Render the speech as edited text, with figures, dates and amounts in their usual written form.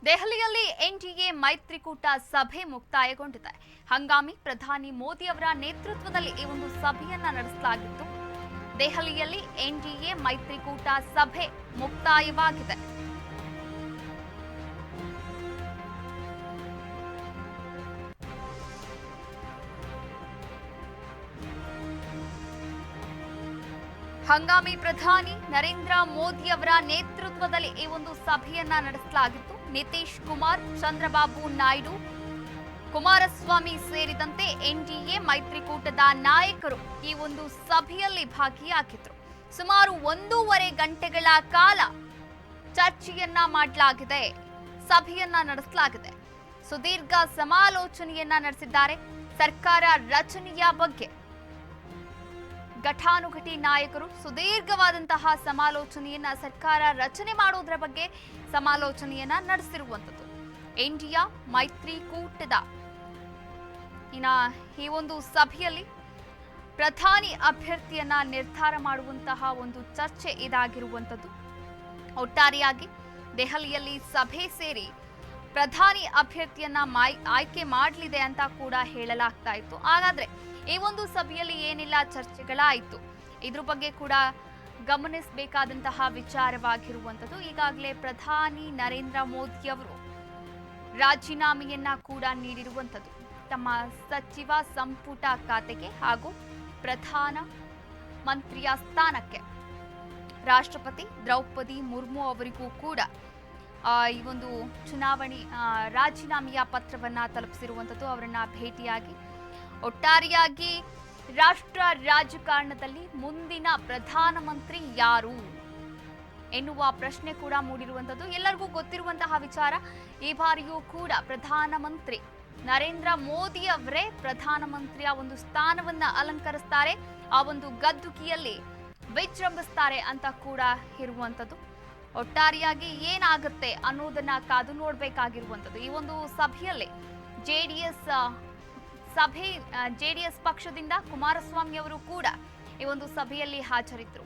ದೆಹಲಿಯಲ್ಲಿ ಎನ್ಡಿಎ ಮೈತ್ರಿಕೂಟ ಸಭೆ ಮುಕ್ತಾಯಗೊಂಡಿದೆ. ಹಂಗಾಮಿ ಪ್ರಧಾನಿ ಮೋದಿ ಅವರ ನೇತೃತ್ವದಲ್ಲಿ ಈ ಒಂದು ಸಭೆಯನ್ನ ನಡೆಸಲಾಗಿತ್ತು. ದೆಹಲಿಯಲ್ಲಿ ಎನ್ಡಿಎ ಮೈತ್ರಿಕೂಟ ಸಭೆ ಮುಕ್ತಾಯವಾಗಿದೆ. ಹಂಗಾಮಿ ಪ್ರಧಾನಿ ನರೇಂದ್ರ ಮೋದಿ ಅವರ ನೇತೃತ್ವದಲ್ಲಿ ಈ ಒಂದು ಸಭೆಯನ್ನ ನಡೆಸಲಾಗಿತ್ತು. ನಿತೀಶ್ ಕುಮಾರ್, ಚಂದ್ರಬಾಬು ನಾಯ್ಡು, ಕುಮಾರಸ್ವಾಮಿ ಸೇರಿದಂತೆ ಎನ್ಡಿಎ ಮೈತ್ರಿಕೂಟದ ನಾಯಕರು ಈ ಒಂದು ಸಭೆಯಲ್ಲಿ ಭಾಗಿಯಾಗಿದ್ರು. ಸುಮಾರು 1.5 ಗಂಟೆಗಳ ಕಾಲ ಚರ್ಚೆಯನ್ನ ಮಾಡಲಾಗಿದೆ, ಸಭೆಯನ್ನ ನಡೆಸಲಾಗಿದೆ. ಸುದೀರ್ಘ ಸಮಾಲೋಚನೆಯನ್ನ ನಡೆಸಿದ್ದಾರೆ. ಸರ್ಕಾರ ರಚನೆಯ ಬಗ್ಗೆ ಘಟಾನುಘಟಿ ನಾಯಕರು ಸುದೀರ್ಘವಾದಂತಹ ಸಮಾಲೋಚನೆಯನ್ನ ಸರ್ಕಾರ ರಚನೆ ಮಾಡೋದ್ರ ಬಗ್ಗೆ ಸಮಾಲೋಚನೆಯನ್ನ ನಡೆಸಿರುವಂಥದ್ದು. ಇಂಡಿಯಾ ಮೈತ್ರಿಕೂಟದ ಈ ಒಂದು ಸಭೆಯಲ್ಲಿ ಪ್ರಧಾನಿ ಅಭ್ಯರ್ಥಿಯನ್ನ ನಿರ್ಧಾರ ಮಾಡುವಂತಹ ಒಂದು ಚರ್ಚೆ ಇದಾಗಿರುವಂಥದ್ದು. ಒಟ್ಟಾರೆಯಾಗಿ ದೆಹಲಿಯಲ್ಲಿ ಸಭೆ ಸೇರಿ ಪ್ರಧಾನಿ ಅಭ್ಯರ್ಥಿಯನ್ನ ಆಯ್ಕೆ ಮಾಡಲಿದೆ ಅಂತ ಕೂಡ ಹೇಳಲಾಗ್ತಾ ಇತ್ತು. ಹಾಗಾದ್ರೆ ಈ ಒಂದು ಸಭೆಯಲ್ಲಿ ಏನೆಲ್ಲ ಚರ್ಚೆಗಳಾಯಿತು, ಇದ್ರ ಬಗ್ಗೆ ಕೂಡ ಗಮನಿಸಬೇಕಾದಂತಹ ವಿಚಾರವಾಗಿರುವಂಥದ್ದು. ಈಗಾಗಲೇ ಪ್ರಧಾನಿ ನರೇಂದ್ರ ಮೋದಿ ಅವರು ರಾಜೀನಾಮೆಯನ್ನ ಕೂಡ ನೀಡಿರುವಂಥದ್ದು. ತಮ್ಮ ಸಚಿವ ಸಂಪುಟ ಖಾತೆಗೆ ಹಾಗೂ ಪ್ರಧಾನ ಮಂತ್ರಿಯ ಸ್ಥಾನಕ್ಕೆ ರಾಷ್ಟ್ರಪತಿ ದ್ರೌಪದಿ ಮುರ್ಮು ಅವರಿಗೂ ಕೂಡ ಈ ಒಂದು ಚುನಾವಣೆ ರಾಜೀನಾಮೆಯ ಪತ್ರವನ್ನ ತಲುಪಿಸಿರುವಂಥದ್ದು. ಅವರನ್ನ ಭೇಟಿಯಾಗಿ ಒಟ್ಟಾರೆಯಾಗಿ ರಾಷ್ಟ್ರ ರಾಜಕಾರಣದಲ್ಲಿ ಮುಂದಿನ ಪ್ರಧಾನಮಂತ್ರಿ ಯಾರು ಎನ್ನುವ ಪ್ರಶ್ನೆ ಕೂಡ ಮೂಡಿರುವಂಥದ್ದು. ಎಲ್ಲರಿಗೂ ಗೊತ್ತಿರುವಂತಹ ವಿಚಾರ, ಈ ಬಾರಿಯೂ ಕೂಡ ಪ್ರಧಾನಮಂತ್ರಿ ನರೇಂದ್ರ ಮೋದಿ ಅವರೇ ಪ್ರಧಾನಮಂತ್ರಿಯ ಒಂದು ಸ್ಥಾನವನ್ನ ಅಲಂಕರಿಸ್ತಾರೆ, ಆ ಒಂದು ಗದ್ದುಗೆಯಲ್ಲಿ ವಿಜೃಂಭಿಸ್ತಾರೆ ಅಂತ ಕೂಡ ಇರುವಂಥದ್ದು. ಒಟ್ಟಾರೆಯಾಗಿ ಏನಾಗುತ್ತೆ ಅನ್ನೋದನ್ನ ಕಾದು ನೋಡಬೇಕಾಗಿರುವಂಥದ್ದು. ಈ ಒಂದು ಸಭೆಯಲ್ಲಿ ಜೆಡಿಎಸ್ ಪಕ್ಷದಿಂದ ಕುಮಾರಸ್ವಾಮಿ ಅವರು ಕೂಡ ಈ ಒಂದು ಸಭೆಯಲ್ಲಿ ಹಾಜರಿದ್ದರು.